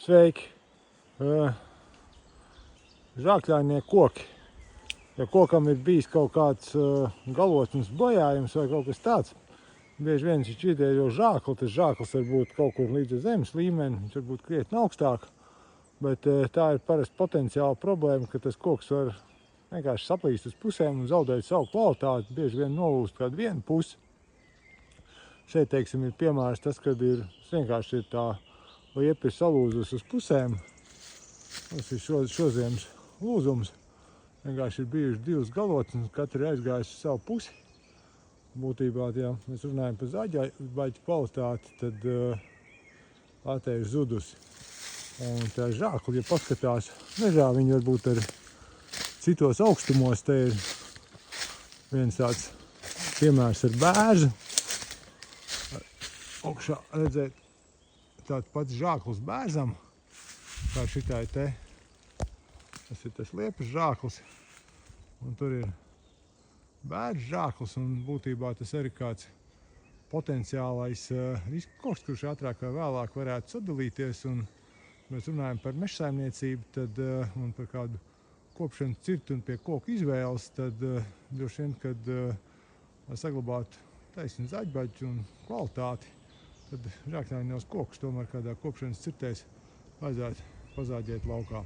Sveiki! Žākļainie koki. Ja kokam ir bijis kaut kāds galotnes bojājums vai kaut kas tāds, bieži vien viņš vidējo žākli, tas žāklis var būt kaut kur līdz zemes līmeni, viņš var būt krietni augstāk, bet tā ir parasti potenciāla problēma, ka tas koks var vienkārši saplīst uz pusēm un zaudēt savu kvalitāti, bieži vien nolūst kādu vienu pusi. Šeit, teiksim, ir piemērs tas, kad vienkārši ir tā liepa ir salūzus uz pusēm. Tas ir šoziemas lūzums. Vienkārši ir bijuši divas galotnes, katra ir aizgājusi uz savu pusi. Būtībā, ja mēs runājam par zaļbaļķu kvalitāti, tad latē ir zudusi. Un tā žākli, ja paskatās mežā, viņi varbūt ar citos augstumos, te ir viens tāds piemērs ar bērzu. Augšā redzēt tāds pats žāklis bērzam, kā šitai te. Tas ir tas liepas žāklis, un tur ir bērz žāklis, un būtībā tas arī kāds potenciālais riska koks, kurš ātrāk vai vēlāk varētu sadalīties, un mēs runājam par mežsaimniecību, tad, un par kādu kopšanas cirti un pie koku izvēles, tad droši vien, kad saglabāt taisnu zaļbaļķu un kvalitāti, tad žākļainos kokus tomēr kādā kopšanas cirtēs vajadzētu pazāģēt laukā.